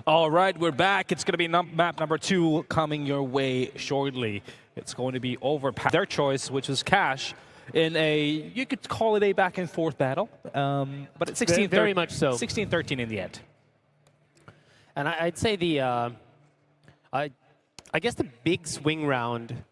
All right, we're back. It's going to be map number 2 coming your way shortly. It's going to be Overpass, their choice, which is Cash, in a, you could call it a back and forth battle, but it's 16-13. Very much so. 16-13 in the end. And I'd say the, I guess the big swing round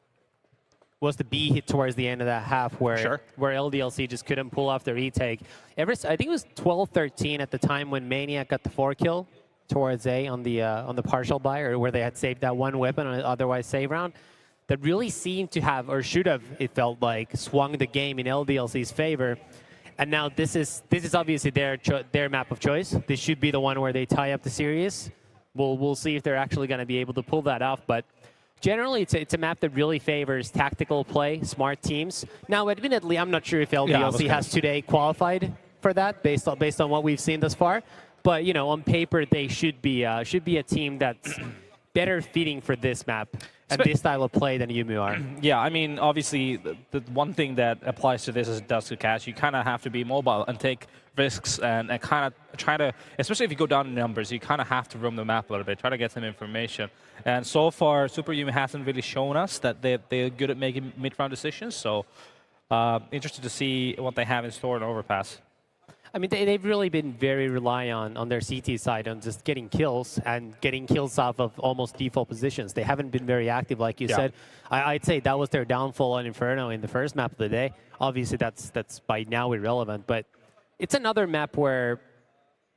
was the B hit towards the end of that half where LDLC just couldn't pull off the retake. I think it was 12-13 at the time when Maniac got the 4-kill towards A on the partial buy, or where they had saved that one weapon on an otherwise save round. That really seemed to have, or should have, it felt like, swung the game in LDLC's favor. And now this is obviously their map of choice. This should be the one where they tie up the series. We'll see if they're actually going to be able to pull that off. But generally, it's a map that really favors tactical play, smart teams. Now, admittedly, I'm not sure if LDLC has today qualified for that based on what we've seen thus far. But you know, on paper, they should be a team that's better fitting for this map and this style of play than Yumu are. Yeah, I mean, obviously, the one thing that applies to this as it does to Cash, you kind of have to be mobile and take risks and kind of try to, especially if you go down in numbers, you kind of have to roam the map a little bit, try to get some information. And so far, SuperJymy hasn't really shown us that they're good at making mid-round decisions. So interested to see what they have in store in Overpass. I mean, they've really been very reliant on their CT side on just getting kills and getting kills off of almost default positions. They haven't been very active, like you said. I'd say that was their downfall on Inferno in the first map of the day. Obviously, that's by now irrelevant, but it's another map where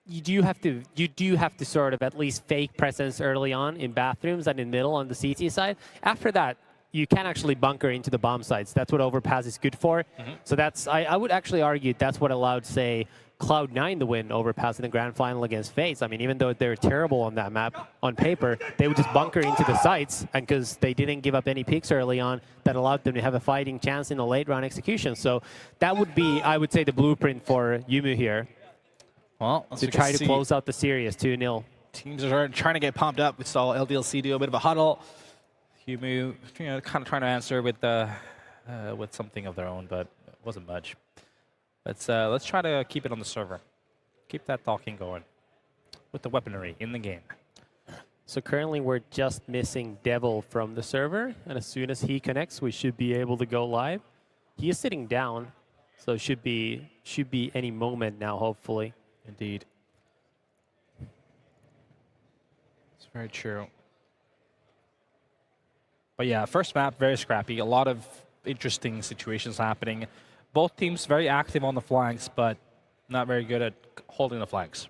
you do have to sort of at least fake presence early on in bathrooms and in middle on the CT side. After that, you can actually bunker into the bomb sites. That's what Overpass is good for. So that's I would actually argue that's what allowed, say, Cloud9 to win Overpass in the grand final against FaZe. I mean, even though they're terrible on that map on paper, they would just bunker into the sites, and because they didn't give up any picks early on, that allowed them to have a fighting chance in the late round execution. So that would be, I would say, the blueprint for Yumu here. Well, to try to close out the series 2-0. Teams are trying to get pumped up. We saw LDLC do a bit of a huddle. Yumu, kind of trying to answer with something of their own, but it wasn't much. Let's try to keep it on the server. Keep that talking going with the weaponry in the game. So currently we're just missing Devil from the server, and as soon as he connects, we should be able to go live. He is sitting down, so should be any moment now, hopefully. Indeed. It's very true. But yeah, first map, very scrappy. A lot of interesting situations happening. Both teams very active on the flanks, but not very good at holding the flanks.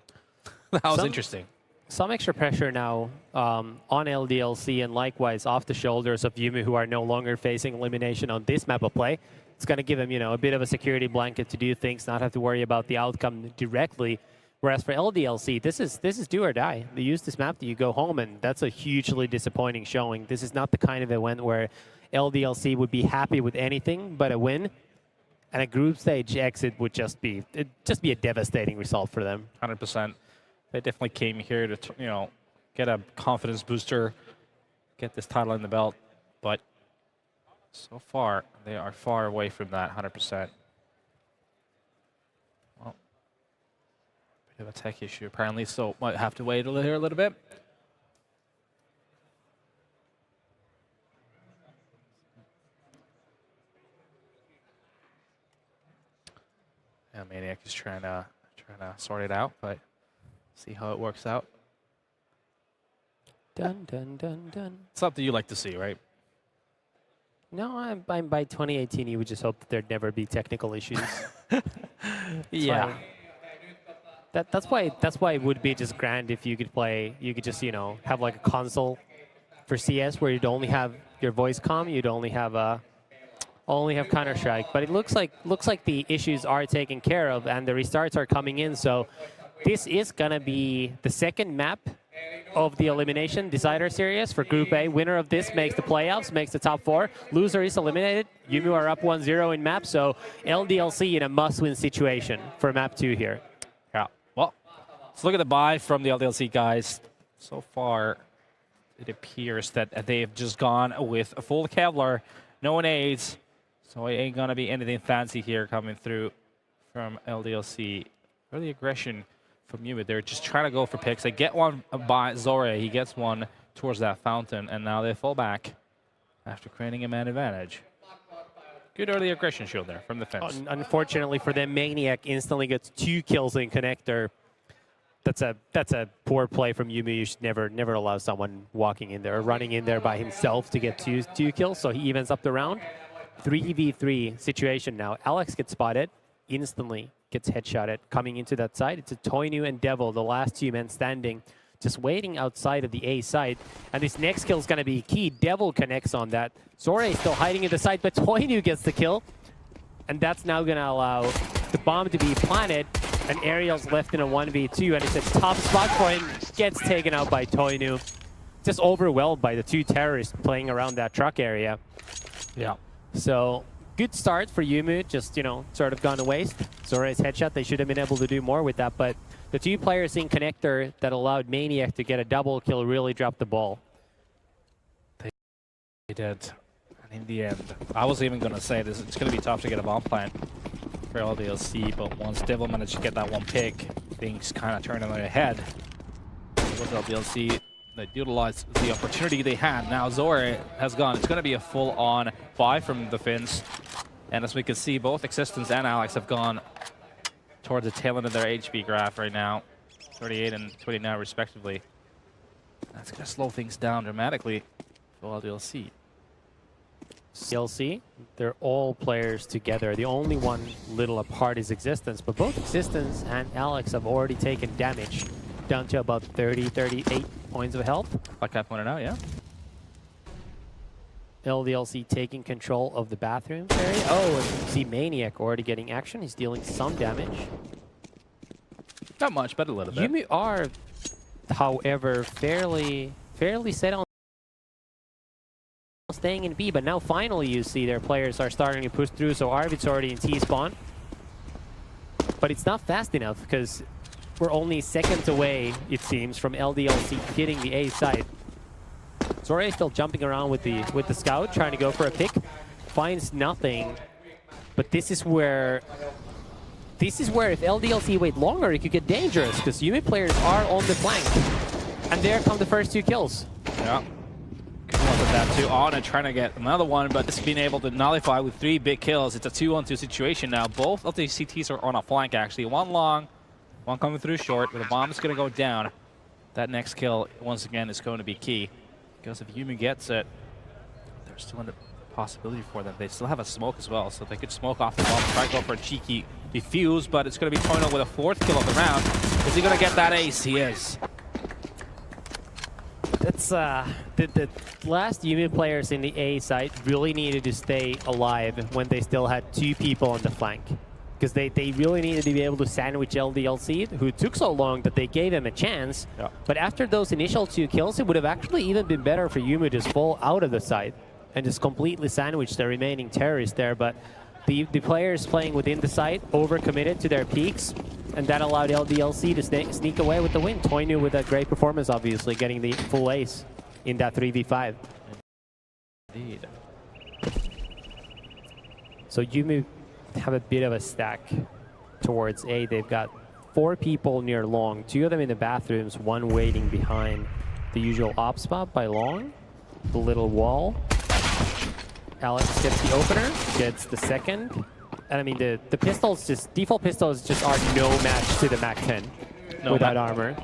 That was interesting. Some extra pressure now on LDLC, and likewise off the shoulders of Yumu, who are no longer facing elimination on this map of play. It's going to give them, a bit of a security blanket to do things, not have to worry about the outcome directly. Whereas for LDLC, this is do or die. They use this map, you go home, and that's a hugely disappointing showing. This is not the kind of event where LDLC would be happy with anything but a win. And a group stage exit would just be a devastating result for them. 100%. They definitely came here to get a confidence booster, get this title in the belt, but so far they are far away from that 100%. Well, bit of a tech issue apparently, so might have to wait here a little bit. Yeah, Maniac is trying to sort it out, but see how it works out. Dun dun dun dun. Something you like to see, right? No, I'm by 2018. You would just hope that there'd never be technical issues. Yeah. That's why it would be just grand if you could play. You could just have like a console for CS where you'd only have your voice comm. You'd only have Counter-Strike, but it looks like the issues are taken care of and the restarts are coming in. So this is gonna be the second map of the elimination decider series for Group A. Winner of this makes the playoffs, makes the top 4. Loser is eliminated. Yumu are up 1-0 in map, so LDLC in a must-win situation for map 2 here. Yeah. Well, let's look at the buy from the LDLC guys. So far, it appears that they have just gone with a full Kevlar, no nades. So it ain't gonna be anything fancy here coming through from LDLC. Early aggression from Yumu. They're just trying to go for picks. They get one by Zore. He gets one towards that fountain, and now they fall back after creating a man advantage. Good early aggression shield there from the fence. Unfortunately for them, Maniac instantly gets 2 kills in connector. That's a poor play from Yumu. You should never allow someone walking in there or running in there by himself to get two kills. So he evens up the round. 3v3 situation now. Alex gets spotted, instantly gets headshotted coming into that side. It's a Toinu and Devil, the last 2 men standing, just waiting outside of the A side. And this next kill is going to be key. Devil connects on that. Zore is still hiding in the side, but Toinu gets the kill. And that's now going to allow the bomb to be planted. And Ariel's left in a 1v2, and it's a tough spot for him. Gets taken out by Toinu. Just overwhelmed by the 2 terrorists playing around that truck area. Yeah. So, good start for Yumu, just, you know, sort of gone to waste. Zore's headshot, they should have been able to do more with that, but the 2 players in connector that allowed Maniac to get a double kill really dropped the ball. They did. And in the end, I was even going to say this, it's going to be tough to get a bomb plant for LDLC, but once Devil managed to get that 1 pick, things kind of turned on their head. It was LDLC that utilized the opportunity they had. Now Zore has gone. It's going to be a full-on buy from the Finns. And as we can see, both Existence and Alex have gone towards the tail end of their HP graph right now. 38 and 29 respectively. That's going to slow things down dramatically for LDLC. CLC, they're all players together. The only one little apart is Existence, but both Existence and Alex have already taken damage, down to about 38 points of health. Like I pointed out, yeah. LDLC taking control of the bathroom area. Oh, and you see Maniac already getting action. He's dealing some damage. Not much, but a little bit. Yumu are, however, fairly set on staying in B, but now finally you see their players are starting to push through, so Arvid's already in T-spawn. But it's not fast enough, because we're only seconds away, it seems, from LDLC hitting the A side. Zore is still jumping around with the scout, trying to go for a pick. Finds nothing, but this is where if LDLC wait longer, it could get dangerous, because Yumu players are on the flank. And there come the first 2 kills. Yeah. Good one with that too. On and trying to get another one, but just being able to nullify with 3 big kills. It's a 2-on-2 situation now. Both of these CTs are on a flank, actually. One long, one coming through short, but the bomb is going to go down. That next kill, once again, is going to be key. Because if Yumu gets it, there's still a possibility for them. They still have a smoke as well, so they could smoke off the bomb, try to go for a cheeky defuse, but it's going to be Toino with a 4th kill of the round. Is he going to get that ace? He is. That's the last Yumu players in the A side really needed to stay alive when they still had 2 people on the flank. Because they really needed to be able to sandwich LDLC, who took so long that they gave him a chance. Yeah. But after those initial 2 kills, it would have actually even been better for Yumu to just fall out of the side and just completely sandwich the remaining terrorists there. But the players playing within the site overcommitted to their peaks, and that allowed LDLC to sneak away with the win. Toinu with a great performance, obviously, getting the full ace in that 3v5. Indeed. So Yumu have a bit of a stack towards A. They've got 4 people near long, 2 of them in the bathrooms, 1 waiting behind the usual op spot by long, the little wall. Alex gets the opener, gets the 2nd. And I mean, the pistols, just default pistols just are no match to the MAC-10 without armor.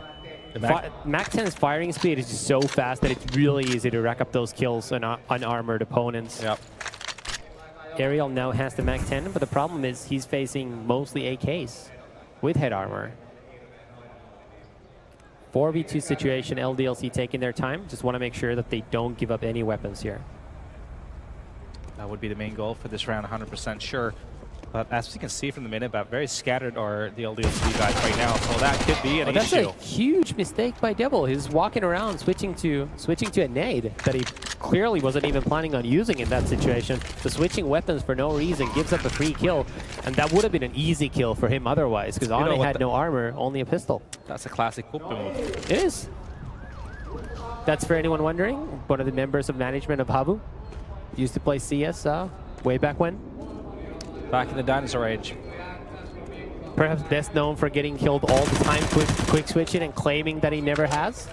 MAC-10's firing speed is just so fast that it's really easy to rack up those kills on unarmored opponents. Yep. Ariel now has the MAC-10, but the problem is he's facing mostly AKs with head armor. 4v2 situation, LDLC taking their time. Just want to make sure that they don't give up any weapons here. That would be the main goal for this round, 100% sure. But as you can see from the minute-map, very scattered are the LDLC guys right now, so that could be an issue. That's a huge mistake by Devil. He's walking around, switching to a nade that he clearly wasn't even planning on using in that situation. So switching weapons for no reason gives up a free kill, and that would have been an easy kill for him otherwise, because Ane had no armor, only a pistol. That's a classic Kuppe move. It is. That's for anyone wondering, one of the members of management of Havu. Used to play CS way back when. Back in the dinosaur age. perhaps best known for getting killed all the time, quick switching and claiming that he never has.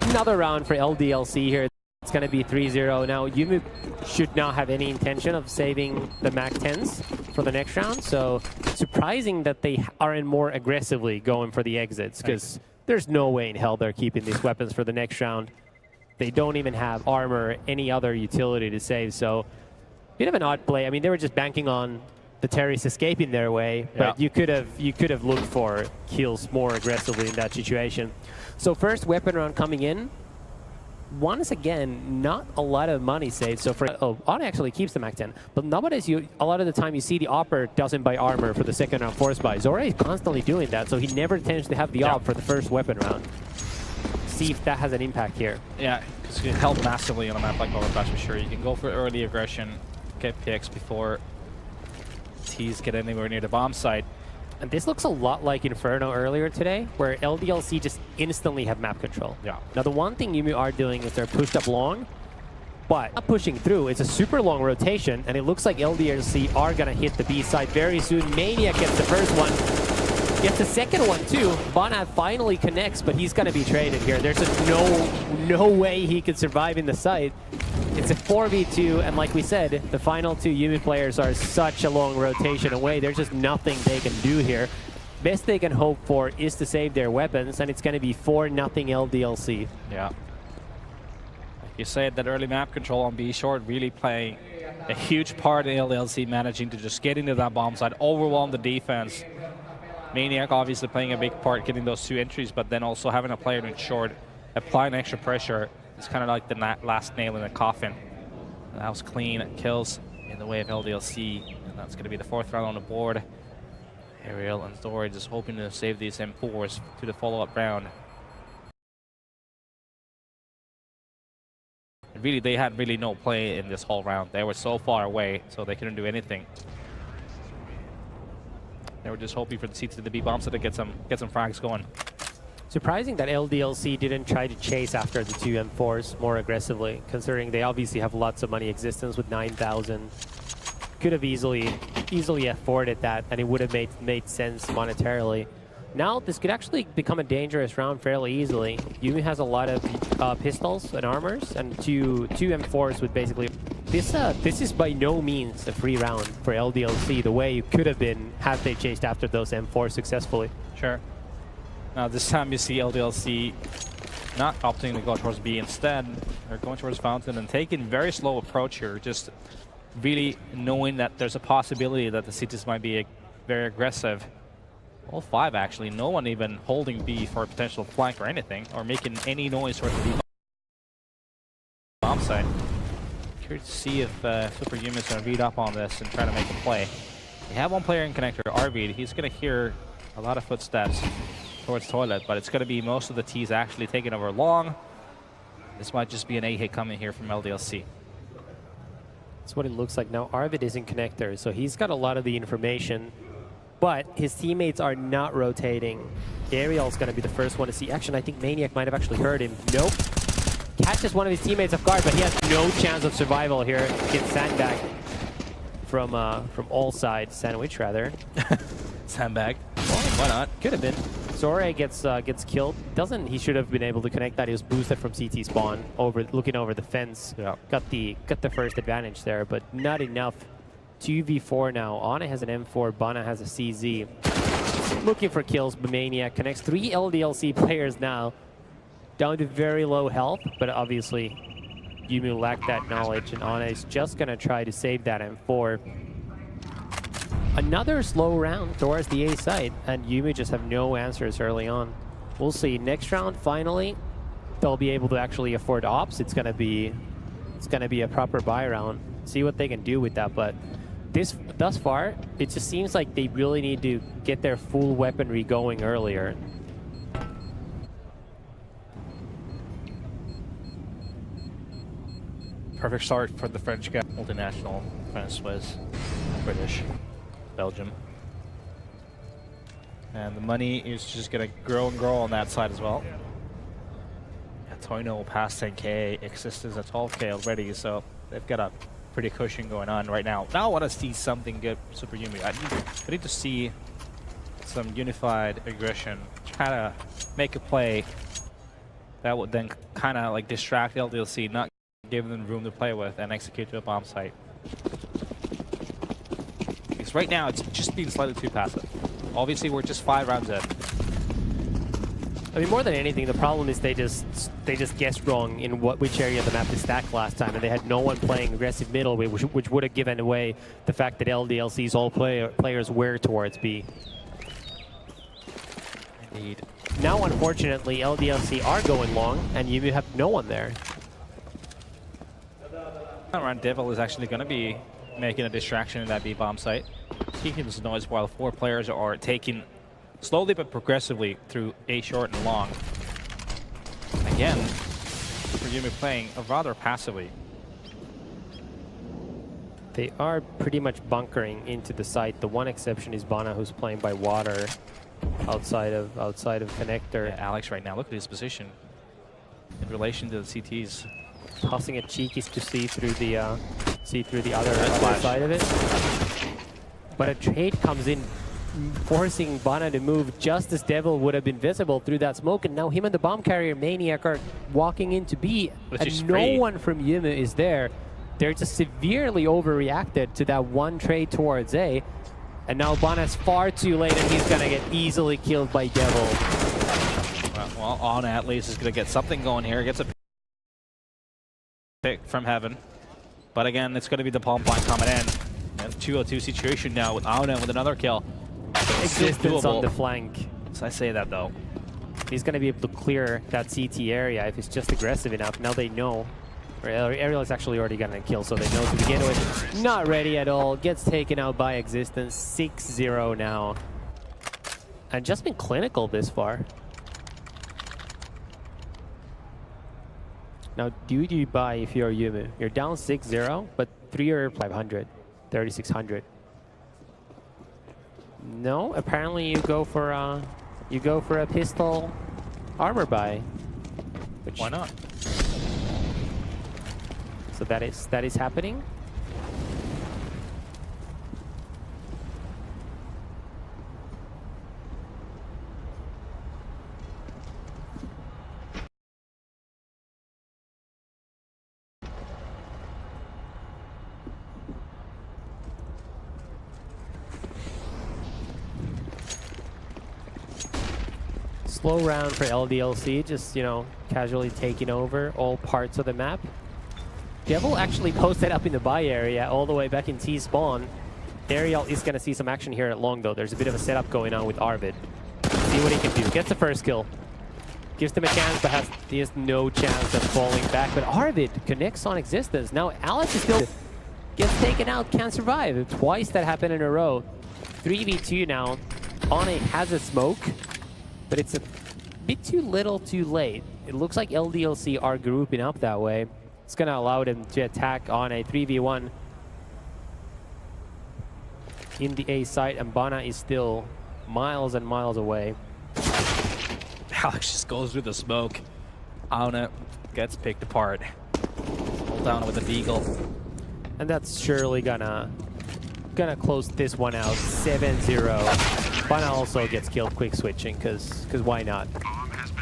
Another round for LDLC here. It's going to be 3-0. Now, Yumu should not have any intention of saving the MAC-10s for the next round, so surprising that they aren't more aggressively going for the exits, because there's no way in hell they're keeping these weapons for the next round. They don't even have armor or any other utility to save, so bit of an odd play. I mean, they were just banking on the terrorists escaping their way, but you could have looked for kills more aggressively in that situation. So first weapon round coming in. Once again, not a lot of money saved. So for Ana actually keeps the MAC-10, but nowadays a lot of the time you see the Opper doesn't buy armor for the second round force buy. Zora is constantly doing that, so he never tends to have the op for the first weapon round. See if that has an impact here. Yeah, because it helped massively on a map like Overpass for sure. You can go for early aggression, get picks before T's get anywhere near the bomb site. And this looks a lot like Inferno earlier today, where LDLC just instantly have map control. Yeah. Now, the one thing Yumu are doing is they're pushed up long, but not pushing through. It's a super long rotation, and it looks like LDLC are going to hit the B side very soon. Maniac gets the first one, gets the second one too. Bana finally connects, but he's going to be traded here. There's just no way he could survive in the site. It's a 4v2, and like we said, the final two Yumu players are such a long rotation away. There's just nothing they can do here. Best they can hope for is to save their weapons, and it's going to be 4-0 LDLC. Yeah. Like you said, that early map control on B short really playing a huge part in LDLC managing to just get into that bomb side, overwhelm the defense. Maniac obviously playing a big part getting those two entries, but then also having a player in short, applying extra pressure. It's kind of like the last nail in the coffin. That was clean kills in the way of LDLC, and that's going to be the fourth round on the board. Ariel and Zora just hoping to save these M4s to the follow-up round. And really, they had really no play in this whole round. They were so far away, so they couldn't do anything. They were just hoping for the C to the B bomb so to get some frags going. Surprising that LDLC didn't try to chase after the two M4s more aggressively, considering they obviously have lots of money existence with 9,000. Could have easily afforded that, and it would have made sense monetarily. Now this could actually become a dangerous round fairly easily. Yumu has a lot of pistols and armors, and two M4s with basically... This is by no means a free round for LDLC, the way it could have been had they chased after those M4s successfully. Sure. Now this time you see LDLC not opting to go towards B. Instead, they're going towards Fountain and taking a very slow approach here, just really knowing that there's a possibility that the cities might be very aggressive. All five actually, no one even holding B for a potential flank or anything, or making any noise towards the B bomb side. Curious to see if SuperJymy is going to read up on this and try to make a play. They have one player in connector, Arvid. He's going to hear a lot of footsteps towards toilet, but it's going to be most of the T's actually taking over long. This might just be an A hit coming here from LDLC. That's what it looks like now. Arvid is in connector, so he's got a lot of the information, but his teammates are not rotating. Ariel's going to be the first one to see action. I think Maniac might have actually heard him. Nope. Catches one of his teammates off guard, but he has no chance of survival here. Gets sandbagged from all sides. Sandwich, rather. Sandbag. Why not? Could have been. Zora gets killed. He should have been able to connect that. He was boosted from CT spawn, looking over the fence. Yeah. Got the first advantage there, but not enough. 2v4 now. Ana has an M4, Bana has a CZ. Looking for kills, but Maniac connects 3 LDLC players now. Down to very low health, but obviously Yumu lacked that knowledge, and Ana is just going to try to save that M4. Another slow round towards the A side, and Yumu just have no answers early on. We'll see. Next round, finally, they'll be able to actually afford ops. It's gonna be a proper buy round. See what they can do with that. But thus far, it just seems like they really need to get their full weaponry going earlier. Perfect start for the French guy. Multinational, France, Swiss, British, Belgium. And the money is just going to grow and grow on that side as well. Yeah, Toino past 10k, Existence at 12k already, so they've got a pretty cushion going on right now. Now I want to see something good from SuperJymy. I need to see some unified aggression, try to make a play that would then kind of like distract LDLC, not give them room to play with and execute to a bomb site. Because right now it's just being slightly too passive. Obviously we're just 5 rounds in. I mean, more than anything, the problem is they just guessed wrong in which area of the map they stacked last time, and they had no one playing aggressive middle, which would have given away the fact that LDLC's all players were towards B. Indeed. Now, unfortunately, LDLC are going long, and you have no one there. Around Devil is actually going to be making a distraction in that B bomb site. Keeping this noise while 4 players are taking slowly but progressively through A short and long. Again, SuperJymy playing rather passively. They are pretty much bunkering into the site. The one exception is Bana, who's playing by water outside of connector. Yeah, Alex right now, look at his position in relation to the CTs. Tossing a cheekies to see through the other side of it. But a trade comes in, forcing Bana to move just as Devil would have been visible through that smoke, and now him and the bomb carrier Maniac are walking into B, and no one from Yumu is there. They're just severely overreacted to that one trade towards A, and now Bana's far too late, and he's gonna get easily killed by Devil. Well, On at least is gonna get something going here. Gets a pick from Heaven, but again, it's gonna be the palm blind coming in. And 2-0-2 situation now with Auna with another kill. Existence on the flank. So I say that though. He's going to be able to clear that CT area if he's just aggressive enough. Now they know. Ariel is actually already gotten a kill, so they know to begin with. Not ready at all. Gets taken out by Existence. 6-0 now. And just been clinical this far. Now, do you buy if you're Yumu? You're down 6-0, but 3 or 500. 3,600. No, apparently you go for a pistol armor buy. Which, why not? So that is happening. Slow round for LDLC, just, you know, casually taking over all parts of the map. Devil actually posted up in the buy area all the way back in T-spawn. Ariel is going to see some action here at long, though. There's a bit of a setup going on with Arvid. See what he can do. Gets the first kill. Gives them a chance, but he has no chance of falling back. But Arvid connects on Existence. Now Alex is still gets taken out, can't survive. Twice that happened in a row. 3v2 now. Ane has a smoke, but it's a bit too little too late. It looks like LDLC are grouping up that way. It's going to allow them to attack on a 3v1 in the A site, and Bana is still miles and miles away. Alex just goes through the smoke. Auna gets picked apart. Hold down with a beagle. And that's surely gonna close this one out. 7-0. Bana also gets killed quick switching, because why not?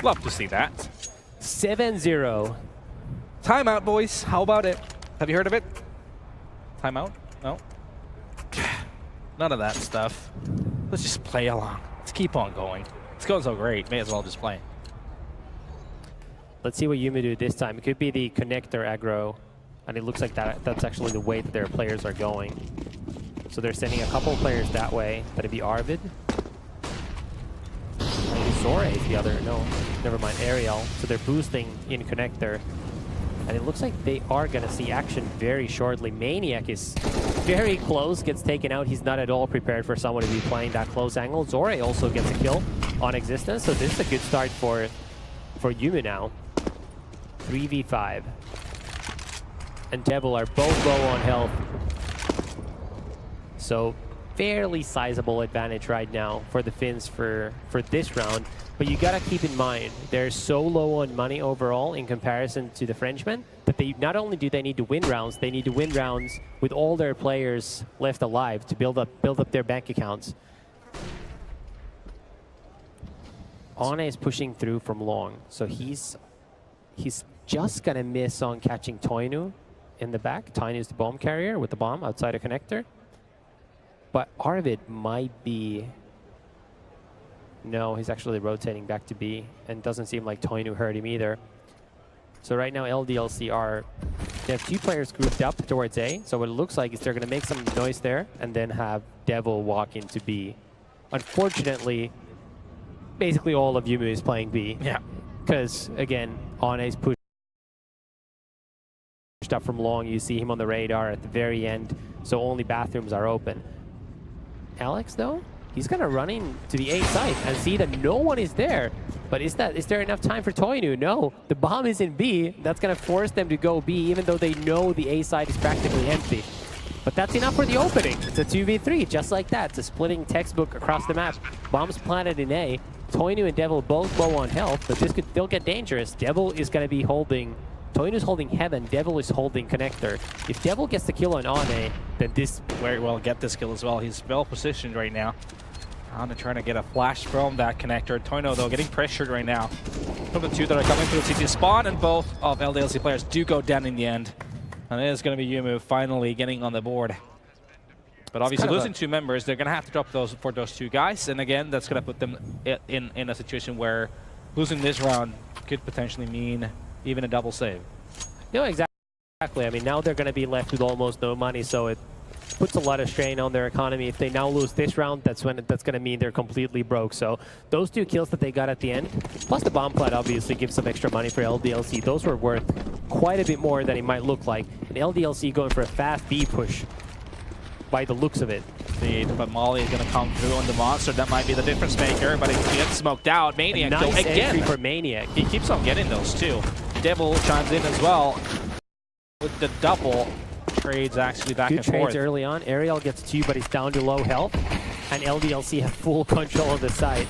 Love to see that. 7-0. Timeout, boys. How about it? Have you heard of it? Timeout? No? None of that stuff. Let's just play along. Let's keep on going. It's going so great. May as well just play. Let's see what Yumu do this time. It could be the connector aggro, and it looks like that's actually the way that their players are going. So they're sending a couple players that way. That'd be Arvid. Maybe Zore is the other. No, never mind. Ariel. So they're boosting in connector. And it looks like they are going to see action very shortly. Maniac is very close, gets taken out. He's not at all prepared for someone to be playing that close angle. Zore also gets a kill on Existence, so this is a good start for Yumu now. 3v5. And Devil are both low on health. So fairly sizable advantage right now for the Finns for this round. But you gotta keep in mind, they're so low on money overall in comparison to the Frenchmen that they not only do they need to win rounds, they need to win rounds with all their players left alive to build up their bank accounts. Ane is pushing through from long, so he's just gonna miss on catching Toinu in the back. Toinu is the bomb carrier with the bomb outside a connector. But Arvid might be... No, he's actually rotating back to B, and doesn't seem like Toinu hurt him either. So right now LDLC are... They have 2 players grouped up towards A, so what it looks like is they're going to make some noise there, and then have Devil walk into B. Unfortunately, basically all of Yumu is playing B. Yeah. Because, again, Ane's pushed up from long. You see him on the radar at the very end, so only bathrooms are open. Alex, though, he's gonna run into the A site and see that no one is there. But is there enough time for Toinu? No, the bomb is in B. That's gonna force them to go B, even though they know the A site is practically empty. But that's enough for the opening. It's a 2v3, just like that. It's a splitting textbook across the map. Bombs planted in A. Toinu and Devil both low on health, but this could still get dangerous. Devil is gonna be holding... Toinu's holding Heaven, Devil is holding Connector. If Devil gets the kill on Ane, then this... Very well get this kill as well. He's well positioned right now. Ane trying to get a flash from that Connector. Toinu, though, getting pressured right now from the 2 that are coming through the CT spawn, and both of LDLC players do go down in the end. And it is going to be Yumu finally getting on the board. But obviously losing 2 members, they're going to have to drop those for those 2 guys. And again, that's going to put them in a situation where losing this round could potentially mean even a double save. No, exactly. I mean, now they're going to be left with almost no money, so it puts a lot of strain on their economy. If they now lose this round, that's going to mean they're completely broke. So those 2 kills that they got at the end, plus the bomb plat obviously gives some extra money for LDLC. Those were worth quite a bit more than it might look like. And LDLC going for a fast B push by the looks of it. But Molly is going to come through on the monster. That might be the difference maker, but he gets smoked out. Maniac, nice though, again. entry for Maniac. He keeps on getting those too. Devil chimes in as well with the double. Trades actually back and forth. Good trades early on. Ariel gets 2, but he's down to low health. And LDLC have full control of the site.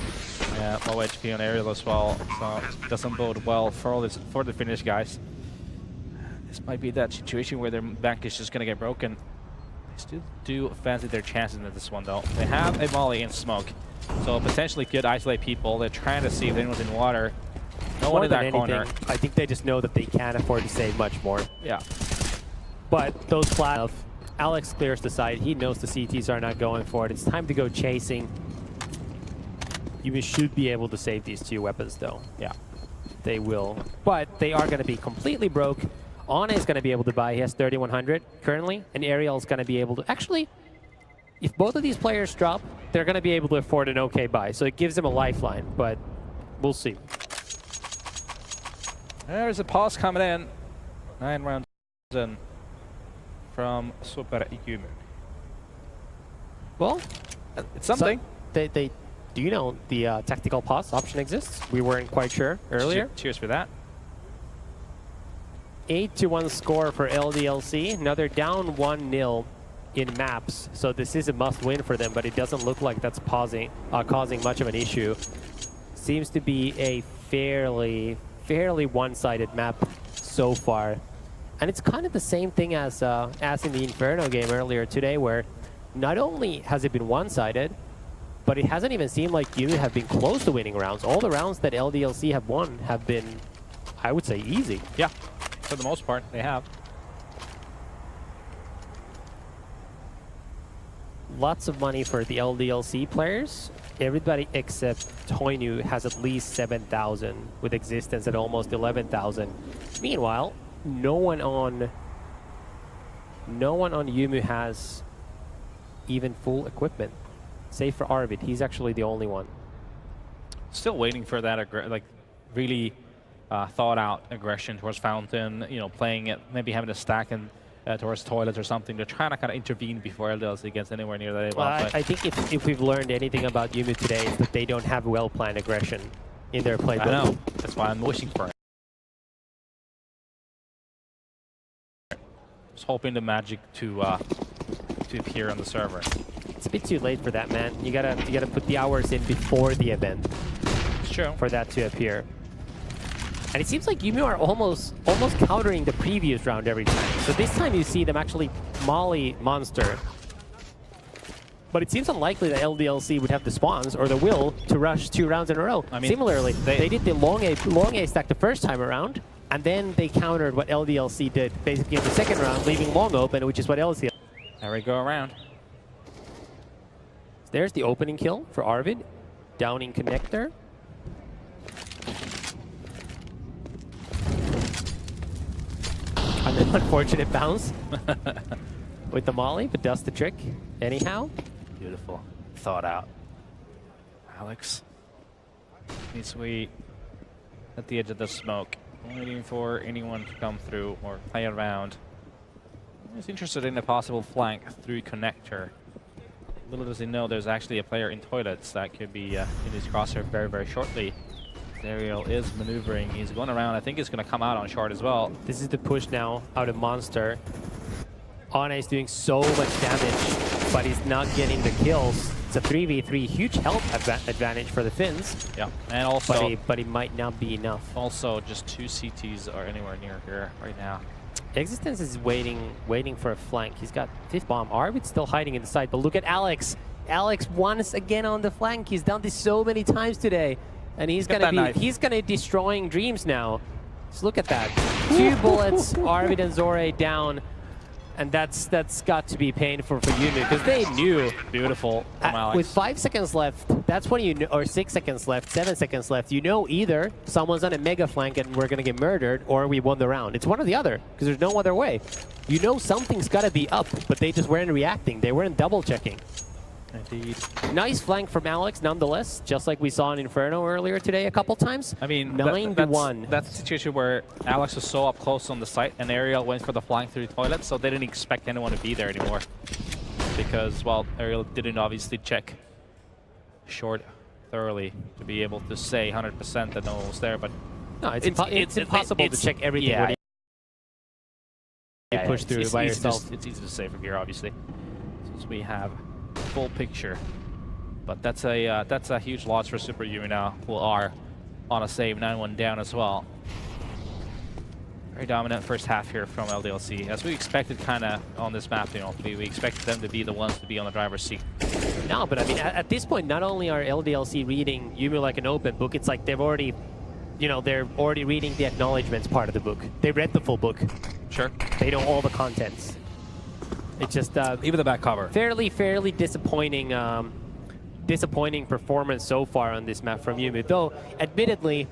Yeah, low HP on Ariel as well, so it doesn't bode well for the Finnish guys. This might be that situation where their back is just going to get broken. They still do fancy their chances in this one, though. They have a Molly in smoke, so potentially could isolate people. They're trying to see if anyone's in water. No one in that corner. I think they just know that they can't afford to save much more. Yeah. But those flat, Alex clears the site. He knows the CTs are not going for it. It's time to go chasing. You should be able to save these 2 weapons, though. Yeah, they will. But they are going to be completely broke. Ane is going to be able to buy. He has 3,100 currently, and Ariel is going to be able to... Actually, if both of these players drop, they're going to be able to afford an okay buy. So it gives them a lifeline, but we'll see. There's a pause coming in. 9 rounds in from SuperJymy. Well, it's something. So do you know the tactical pause option exists? We weren't quite sure earlier. Cheers for that. 8-1 score for LDLC. Now they're down 1-0 in maps, so this is a must-win for them, but it doesn't look like that's causing much of an issue. Seems to be a fairly one-sided map so far. And it's kind of the same thing as in the Inferno game earlier today, where not only has it been one-sided, but it hasn't even seemed like you have been close to winning rounds. All the rounds that LDLC have won have been, I would say, easy. Yeah. For the most part, they have. Lots of money for the LDLC players. Everybody except Toinu has at least 7,000 with existence at almost 11,000. Meanwhile, no one on Yumu has even full equipment, save for Arvid. He's actually the only one. Still waiting for that really thought out aggression towards Fountain, you know, playing it, maybe having a stack and towards Toilet or something. They're trying to kind of intervene before LDLC gets anywhere near that. Well, I think if we've learned anything about Yumu today, is that they don't have well-planned aggression in their playbook. I know. That's why I'm wishing for it. Just hoping the magic to appear on the server. It's a bit too late for that, man. You gotta put the hours in before the event. It's true. For that to appear. And it seems like Yumu are almost countering the previous round every time. So this time you see them actually molly Monster. But it seems unlikely that LDLC would have the spawns or the will to rush 2 rounds in a row. I mean, similarly, they did the long A stack the first time around, and then they countered what LDLC did basically in the second round, leaving long open, which is what LDLC. There we go around. There's the opening kill for Arvid, downing connector. And an unfortunate bounce with the molly, but does the trick anyhow. Beautiful. Thought out. Alex needs to wait at the edge of the smoke, waiting for anyone to come through or play around. He's interested in a possible flank through connector. Little does he know there's actually a player in toilets that could be in his crosshair very, very shortly. Ariel is maneuvering. He's going around. I think he's going to come out on short as well. This is the push now out of Monster. Ane is doing so much damage, but he's not getting the kills. It's a 3v3, huge health advantage for the Finns. Yeah, and also, but it might not be enough. Also, just 2 CTs are anywhere near here right now. Existence is waiting for a flank. He's got 5th bomb. Arvid's still hiding in the side, but look at Alex. Alex once again on the flank. He's done this so many times today. And he's gonna be destroying dreams now. Just look at that. 2 bullets, Arvid and Zore down. And that's got to be painful for Yumu because they knew. Beautiful from Alex. With 5 seconds left, that's when you know, or 6 seconds left, 7 seconds left, you know either someone's on a mega flank and we're gonna get murdered, or we won the round. It's one or the other, because there's no other way. You know something's gotta be up, but they just weren't reacting. They weren't double checking. Indeed. Nice flank from Alex, nonetheless, just like we saw in Inferno earlier today a couple times. I mean, 9-1. That's a situation where Alex was so up close on the site, and Ariel went for the flank through the toilet, so they didn't expect anyone to be there anymore. Because, well, Ariel didn't obviously check short thoroughly to be able to say 100% that no one was there, but no, it's impossible to check everything. Yeah. You push through by yourself. It's easy to say from here, obviously, since we have full picture. But that's a huge loss for SuperJymy now, who are on a save, 9-1 down as well. Very dominant first half here from LDLC, as we expected kind of on this map. You know, we expected them to be the ones to be on the driver's seat. No, but I mean, at this point, not only are LDLC reading Yumu like an open book, it's like they've already, you know, they're already reading the acknowledgements part of the book. They read the full book. Sure. They know all the contents. It's just even the back cover. Fairly disappointing, disappointing performance so far on this map from Yumu. Though, admittedly,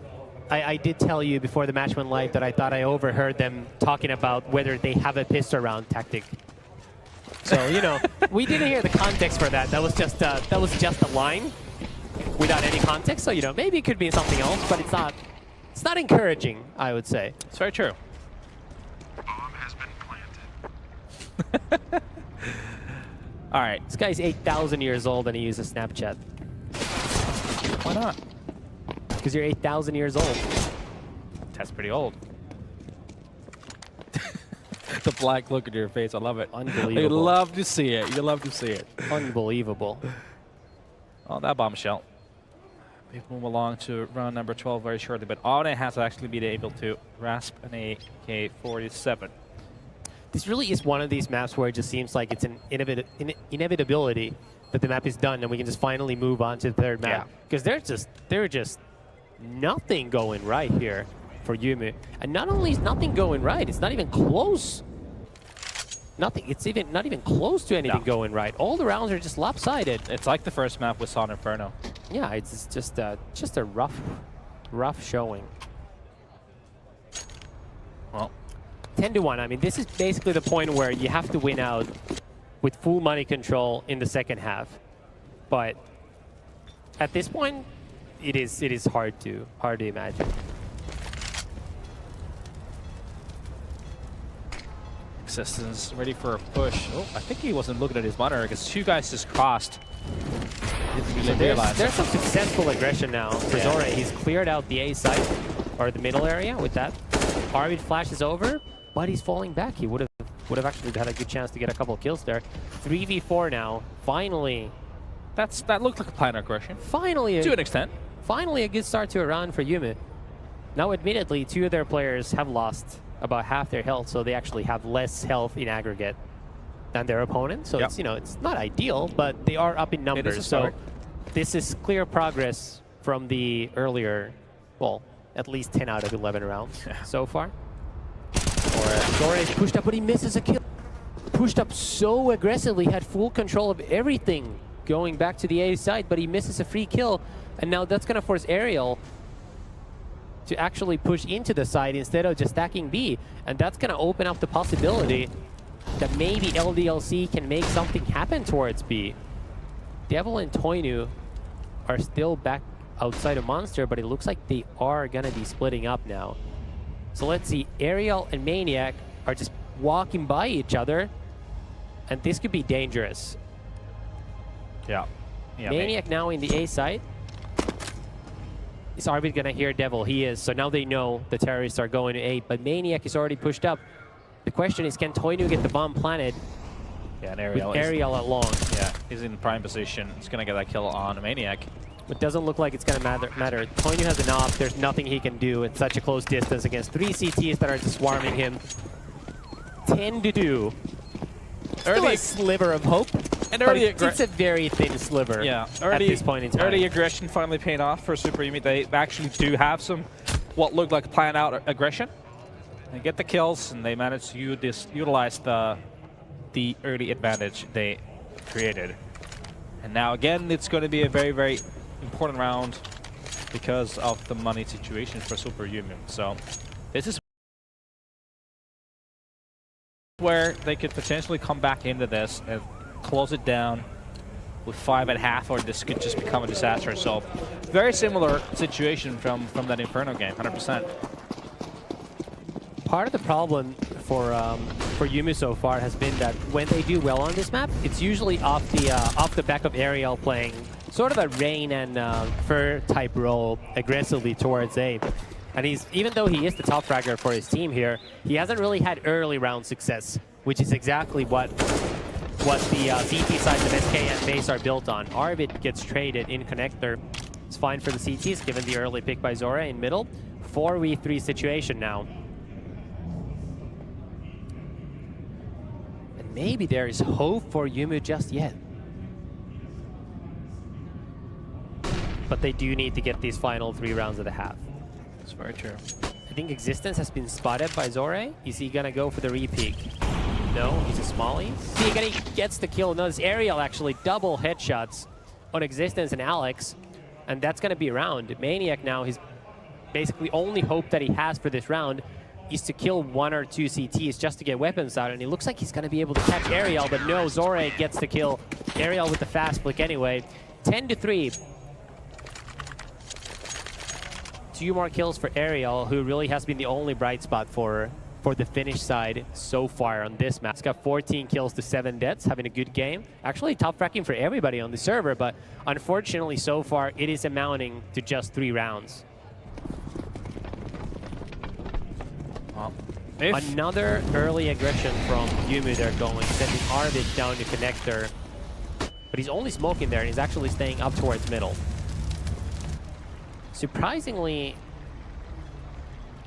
I did tell you before the match went live that I thought I overheard them talking about whether they have a pistol round tactic. So you know, we didn't hear the context for that. That was just a line without any context. So you know, maybe it could be something else, but it's not. It's not encouraging, I would say. It's very true. All right. This guy's 8,000 years old and he uses Snapchat. Why not? Because you're 8,000 years old. That's pretty old. The black look at your face, I love it. Unbelievable. You love to see it. You love to see it. Unbelievable. Oh, that bombshell. We move along to round number 12 very shortly, but Ane has actually been able to grasp an AK-47. This really is one of these maps where it just seems like it's an inevitability that the map is done and we can just finally move on to the third map. Because there's just nothing going right here for Yumu. And not only is nothing going right, it's not even close. Nothing. It's not even close to anything going right. All the rounds are just lopsided. It's like the first map we saw in Inferno. Yeah, it's just a rough showing. Well, 10-1. I mean, this is basically the point where you have to win out with full money control in the second half. But at this point, it is hard to imagine. Existence ready for a push. Oh, I think he wasn't looking at his monitor because 2 guys just crossed. So there's some successful aggression now for Zore. He's cleared out the A site or the middle area with that. Arvid flashes over, but he's falling back. He would have would have actually had a good chance to get a couple of kills there. 3v4 now. Finally. That looked like a plan aggression. Finally. To an extent. Finally a good start to a round for Yumu. Now, admittedly, 2 of their players have lost about half their health, so they actually have less health in aggregate than their opponent. So it's, you know, it's not ideal, but they are up in numbers. So this is clear progress from the earlier, well, at least 10 out of 11 rounds so far. Zora is pushed up, but he misses a kill. Pushed up so aggressively, had full control of everything going back to the A side, but he misses a free kill. And now that's going to force Aerial to actually push into the side instead of just stacking B. And that's going to open up the possibility that maybe LDLC can make something happen towards B. Devil and Toinu are still back outside of Monster, but it looks like they are going to be splitting up now. So let's see, Aerial and Maniac are just walking by each other, and this could be dangerous. Yeah. Maniac now in the A side. Is Arvid gonna hear Devil? He is, so now they know the terrorists are going to A, but Maniac is already pushed up. The question is, can Toinu get the bomb planted? Yeah, and Aerial, with Aerial at long. Yeah, he's in prime position. He's gonna get that kill on Maniac. It doesn't look like it's gonna matter. Toinu has an op, there's nothing he can do at such a close distance against 3 CTs that are just swarming him. 10 to 2. Still a sliver of hope, and it's a very thin sliver at this point in time. Early aggression finally paid off for SuperJymy. They actually do have some what looked like planned out aggression. They get the kills, and they manage to utilize the early advantage they created. And now again, it's going to be a very, very important round because of the money situation for SuperJymy. So this is where they could potentially come back into this and close it down with 5.5, or this could just become a disaster. So very similar situation from that Inferno game, 100%. Part of the problem for Yumu so far has been that when they do well on this map, it's usually off the back of Aerial playing sort of a Rain and Fur type role aggressively towards A. And even though he is the top fragger for his team here, he hasn't really had early round success, which is exactly what the CT sides of SK and Base are built on. Arvid gets traded in connector. It's fine for the CTs given the early pick by Zora in middle. 4v3 situation now. And maybe there is hope for Yumu just yet. But they do need to get these final 3 rounds of the half. That's very true. I think Existence has been spotted by Zora. Is he gonna go for the re-peek? No, he's a Smalley. See, he gets the kill. No, this Aerial actually double headshots on Existence and Alex, and that's gonna be a round. Maniac now, his basically only hope that he has for this round is to kill 1 or 2 CTs just to get weapons out, and it looks like he's gonna be able to catch Aerial, but no, Zora gets the kill. Aerial with the fast flick anyway. 10 to 3. 2 more kills for Aerial, who really has been the only bright spot for the Finnish side so far on this map. He's got 14 kills to 7 deaths, having a good game. Actually, top fracking for everybody on the server, but unfortunately so far it is amounting to just 3 rounds. Well, another early aggression from Yumu they're going, sending Arvid down to connector. But he's only smoking there, and he's actually staying up towards middle. Surprisingly,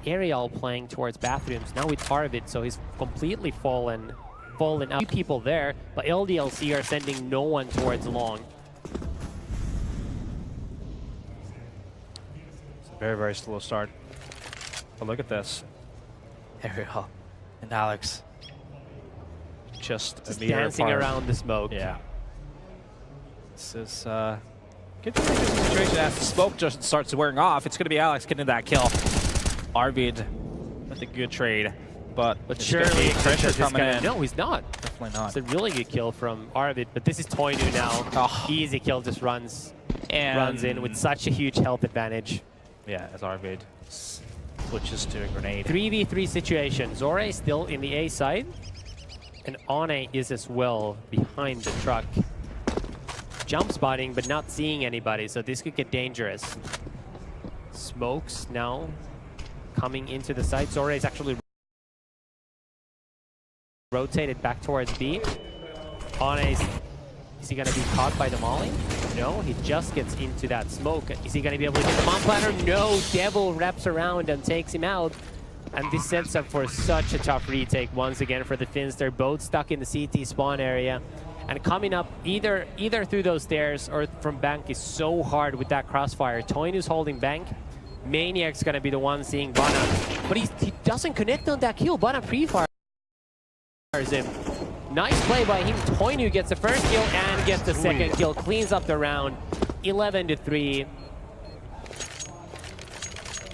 Aerial playing towards bathrooms now with Arvid, so he's completely fallen out. 2 people there, but LDLC are sending no one towards long. It's a very, very slow start. But look at this. Aerial and Alex just dancing around the smoke. Yeah. This is good situation as the smoke just starts wearing off. It's going to be Alex getting that kill. Arvid with a good trade, but surely pressure coming in. No, he's not. Definitely not. It's a really good kill from Arvid, but this is Toinu now. Oh. Easy kill, just runs in with such a huge health advantage. Yeah, as Arvid switches to a grenade. 3v3 situation. Zora is still in the A side, and Ane is as well behind the truck. Jump spotting, but not seeing anybody, so this could get dangerous. Smokes now coming into the site. Zora is actually rotated back towards B. On a, is he going to be caught by the molly? No, he just gets into that smoke. Is he going to be able to get the mom planner? No, Devil wraps around and takes him out. And this sets up for such a tough retake once again for the Finns. They're both stuck in the CT spawn area. And coming up either through those stairs or from bank is so hard with that crossfire. Toinu's holding bank. Maniac's going to be the one seeing Bana. But he doesn't connect on that kill. Bana pre-fires him. Nice play by him. Toinu gets the first kill and gets the second kill. Cleans up the round. 11-3.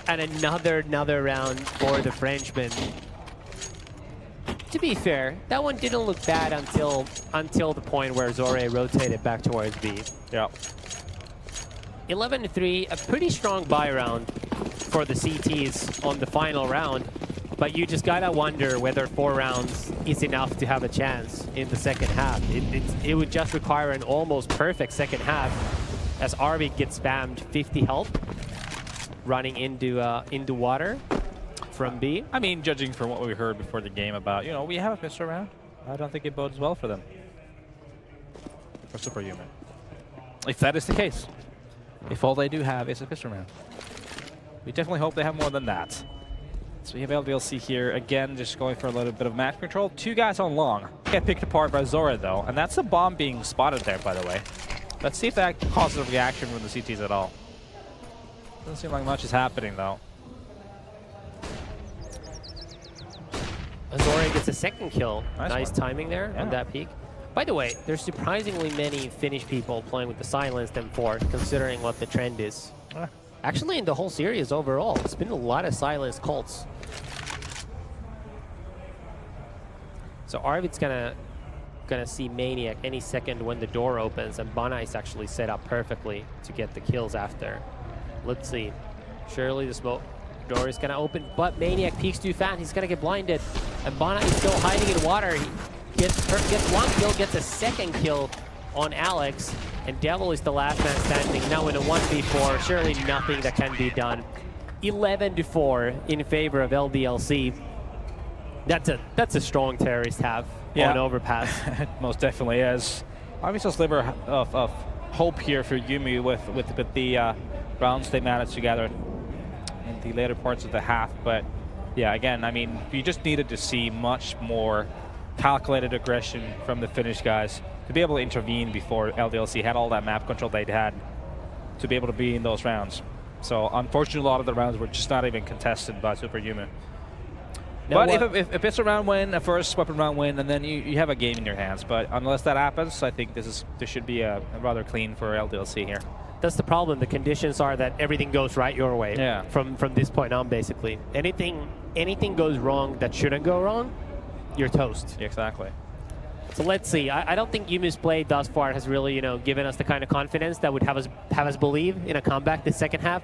And another round for the Frenchman. To be fair, that one didn't look bad until the point where Zore rotated back towards B. Yeah. 11-3, a pretty strong buy round for the CTs on the final round. But you just gotta wonder whether 4 rounds is enough to have a chance in the second half. It would just require an almost perfect second half as Arvid gets spammed 50 health running into water from B. I mean, judging from what we heard before the game about, we have a pistol round, I don't think it bodes well for them. For SuperJymy. If that is the case. If all they do have is a pistol round. We definitely hope they have more than that. So we have LDLC here, again, just going for a little bit of match control. 2 guys on long. Get picked apart by Zora, though. And that's a bomb being spotted there, by the way. Let's see if that causes a reaction from the CTs at all. Doesn't seem like much is happening, though. Azore gets a second kill. Nice one. Timing there on that peak. By the way, there's surprisingly many Finnish people playing with the silenced M4, considering what the trend is. Actually, in the whole series overall, it's been a lot of silenced Colts. So Arvid's gonna see Maniac any second when the door opens, and Bana is actually set up perfectly to get the kills after. Let's see. Surely the smoke door is gonna open, but Maniac peeks too fast. He's gonna get blinded, and Bana is still hiding in water. He gets 1 kill, gets a second kill on Alex, and Devil is the last man standing now in a 1v4. Surely nothing that can be done. 11-4 in favor of LDLC. That's a strong terrorist have on overpass. It most definitely is. Obviously, a sliver of hope here for Yumi with the rounds they managed to gather in the later parts of the half. But yeah, again, I mean, you just needed to see much more calculated aggression from the Finnish guys to be able to intervene before LDLC had all that map control they'd had to be able to be in those rounds. So unfortunately, a lot of the rounds were just not even contested by SuperJymy. But if it's a round win, a first weapon round win, and then you have a game in your hands. But unless that happens, I think this should be a rather clean for LDLC here. That's the problem. The conditions are that everything goes right your way. Yeah. From this point on, basically, anything goes wrong that shouldn't go wrong, you're toast. Yeah, exactly. So let's see. I don't think Yumi's play thus far has really, given us the kind of confidence that would have us believe in a comeback this second half.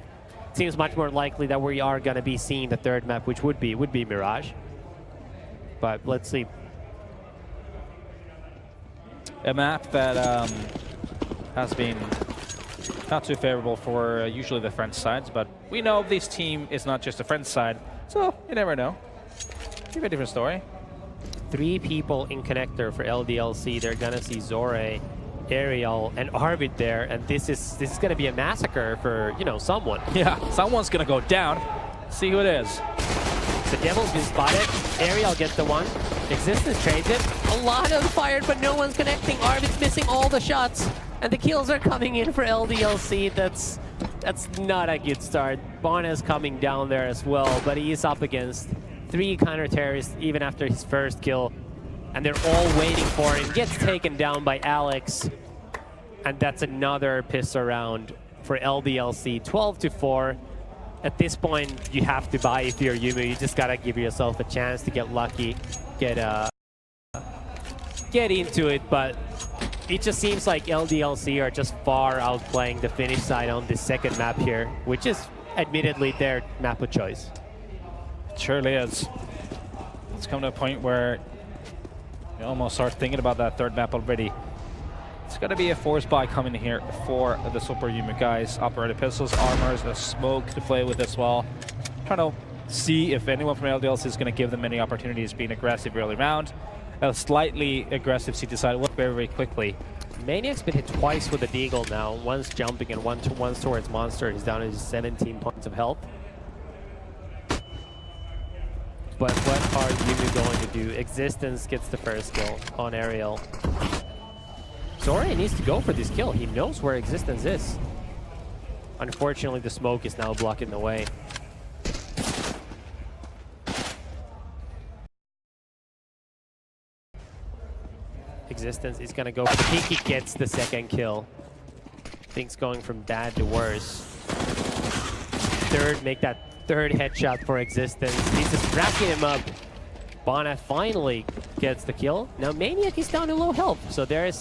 It seems much more likely that we are going to be seeing the third map, which would be Mirage. But let's see. A map that has been not too favorable for usually the French sides, but we know this team is not just a French side, so you never know. Could be a different story. 3 people in connector for LDLC. They're gonna see Zore, Ariel, and Arvid there, and this is gonna be a massacre for someone. Yeah, someone's gonna go down. See who it is. The Devil's been spotted. Ariel gets the one. Existence trades it. A lot of fired, but no one's connecting. Arvid's missing all the shots, and the kills are coming in for LDLC. That's not a good start. Bana's coming down there as well, but he is up against 3 counter-terrorists even after his first kill, and they're all waiting for him. Gets taken down by Alex, and that's another pistol round for LDLC. 12-4. At this point, you have to buy if you're Yumi. You just gotta give yourself a chance to get lucky, get into it. But it just seems like LDLC are just far outplaying the Finnish side on this second map here, which is admittedly their map of choice. It surely is. It's come to a point where you almost start thinking about that third map already. It's going to be a force buy coming here for the SuperJymy guys. Operated pistols, armors, a smoke to play with as well. Trying to see if anyone from LDLC is going to give them any opportunities being aggressive early round. a slightly aggressive CT side work very, very quickly. Maniac's been hit twice with the Deagle now. Once jumping and once towards Monster. He's down to 17 points of health. But what are Yumu going to do? Existence gets the first kill on Aerial. Zora needs to go for this kill. He knows where Existence is. Unfortunately, the smoke is now blocking the way. Existence is going to go for the peek. He gets the second kill. Things going from bad to worse. Make that third headshot for Existence. He's just racking him up. Bana finally gets the kill. Now Maniac is down to low health, so there is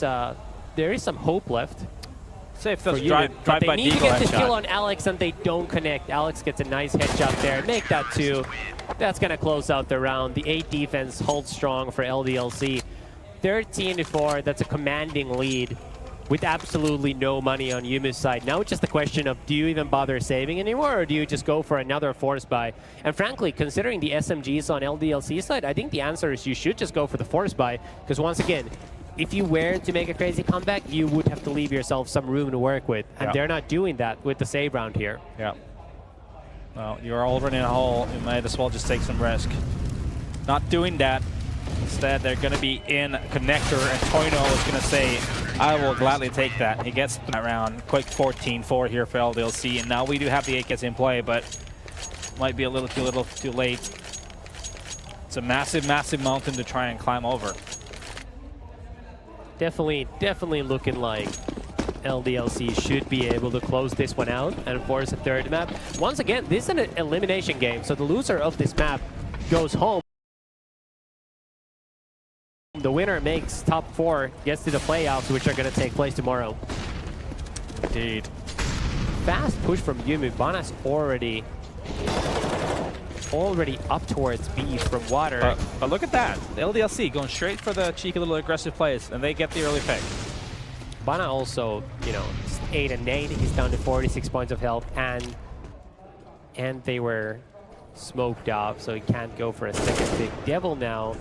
some hope left. Safe does but they need to get the kill on Alex, and they don't connect. Alex gets a nice headshot there. Make that 2. That's going to close out the round. The 8 defense holds strong for LDLC. 13-4, that's a commanding lead with absolutely no money on Yumu's side. Now it's just a question of, do you even bother saving anymore, or do you just go for another force buy? And frankly, considering the SMGs on LDLC side, I think the answer is you should just go for the force buy, because once again, if you were to make a crazy comeback, you would have to leave yourself some room to work with, and they're not doing that with the save round here. Yeah. Well, you're already in a hole. You might as well just take some risk. Not doing that. Instead, they're going to be in connector, and Toino is going to say, I will gladly take that. He gets that round. Quick 14-4 here for LDLC, and now we do have the AKs in play, but might be a little too late. It's a massive, massive mountain to try and climb over. Definitely looking like LDLC should be able to close this one out and force a third map. Once again, this is an elimination game, so the loser of this map goes home. The winner makes top 4, gets to the playoffs, which are going to take place tomorrow. Indeed. Fast push from Yumu. Bana's already up towards B from water. But look at that. The LDLC going straight for the cheeky little aggressive plays, and they get the early pick. Bana also, 8-8. He's down to 46 points of health, and they were smoked off, so he can't go for a second pick. Devil now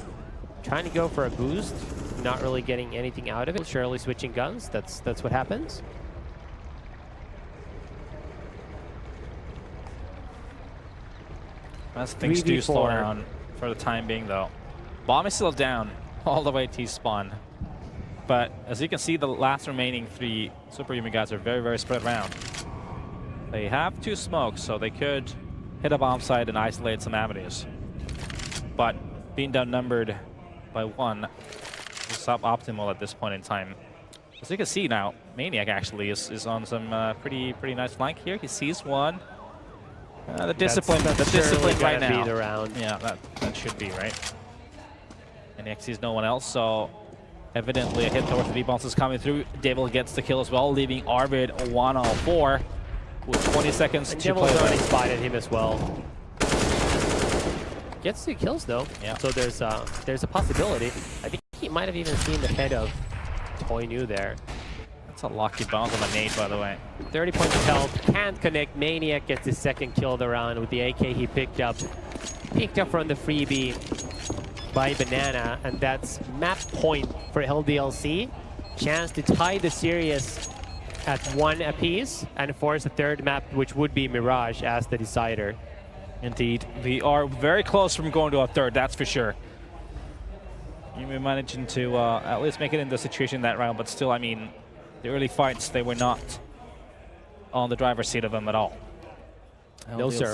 trying to go for a boost, not really getting anything out of it. Surely switching guns. That's what happens. As things do slow down for the time being, though. Bomb is still down all the way to spawn. But as you can see, the last remaining 3 SuperJymy guys are very, very spread around. They have 2 smokes, so they could hit a bomb site and isolate some avenues. But being outnumbered by 1 is suboptimal at this point in time. As you can see now, Maniac actually is on some pretty nice flank here. He sees one. The discipline right now. Yeah, that should be right. Maniac sees no one else, so evidently a hit towards the D-bombs is coming through. Devil gets the kill as well, leaving Arvid 1-4 with 20 seconds to play. Devil's already spotted him as well. Gets 2 kills though, so there's a possibility. I think he might have even seen the head of Toinu there. That's a lucky bounce on the nade, by the way. 30 points of health, can't connect. Maniac gets his second kill of the round with the AK he picked up from the freebie by Banana, and that's map point for LDLC. Chance to tie the series at 1 apiece and force a third map, which would be Mirage as the decider. Indeed. We are very close from going to a third, that's for sure. You may managing to at least make it in the situation that round, but still, I mean, the early fights, they were not on the driver's seat of them at all. No, sir.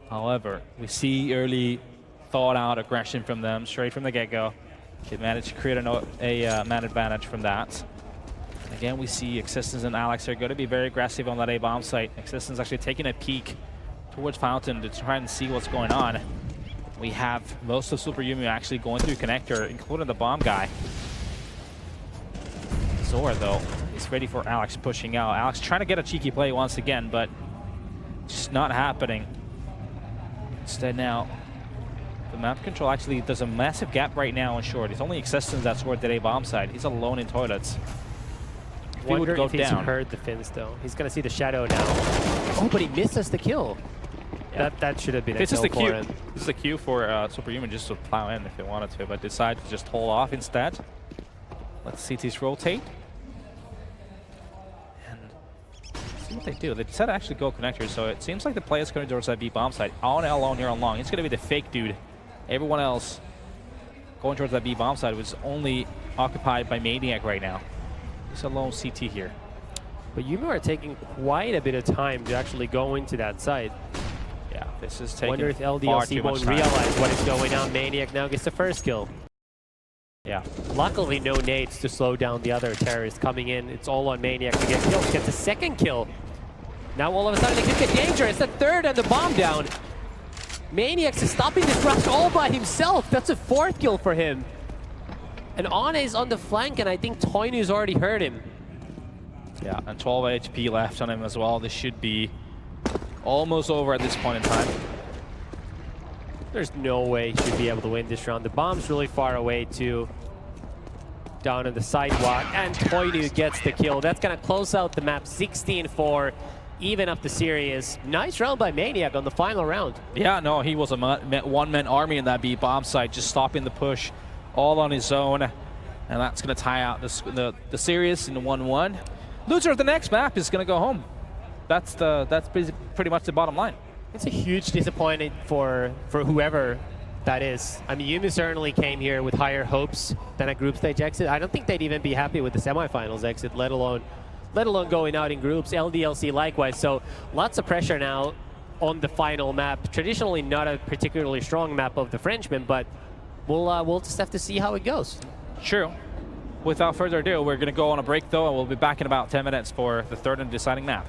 However, we see early thought-out aggression from them straight from the get-go. They managed to create a man advantage from that. And again, we see Existence and Alex are going to be very aggressive on that A-bomb site. Existence actually taking a peek towards Fountain to try and see what's going on. We have most of SuperJymy actually going through connector, including the bomb guy. Zora, though, is ready for Alex pushing out. Alex trying to get a cheeky play once again, but just not happening. Instead now, the map control actually, there's a massive gap right now on short. It's only Existence that's worth the A-bomb side. He's alone in toilets. If he would go down. Heard the Finns, though. He's going to see the shadow now. Oh, but he misses the kill. Yeah. That should have been this a is the kill cue. for him. This is the cue for SuperJymy just to plow in if they wanted to, but decide to just hold off instead. Let CTs rotate. And see what they do. They decided to actually go connectors, so it seems like the play is going towards that B bomb side. On alone here on long. It's going to be the fake dude. Everyone else going towards that B bomb side was only occupied by Maniac right now. He's a lone CT here. But Yumi are taking quite a bit of time to actually go into that side. Yeah, this is taking Wonder if far LDLC too won't much time. realize what is going on. Maniac now gets the first kill. Yeah. Luckily, no nades to slow down the other terrorists coming in. It's all on Maniac to get kills. Gets the second kill. Now all of a sudden it could get dangerous. The third and the bomb down. Maniac's is stopping this rush all by himself. That's a fourth kill for him. And Ane's on the flank, and I think Toinu's already hurt him. Yeah, and 12 HP left on him as well. This should be almost over at this point in time. There's no way he should be able to win this round. The bomb's really far away too. Down on the sidewalk, and Toinu gets the kill. That's gonna close out the map 16-4, even up the series. Nice round by Maniac on the final round. Yeah, no, he was a one-man army in that B bomb site, just stopping the push all on his own. And that's gonna tie out the series in the 1-1. Loser of the next map is gonna go home. That's pretty much the bottom line. It's a huge disappointment for whoever that is. I mean, Yumi certainly came here with higher hopes than a group stage exit. I don't think they'd even be happy with the semifinals exit, let alone going out in groups. LDLC likewise. So lots of pressure now on the final map. Traditionally not a particularly strong map of the Frenchmen, but we'll just have to see how it goes. True. Without further ado, we're going to go on a break though, and we'll be back in about 10 minutes for the third and deciding map.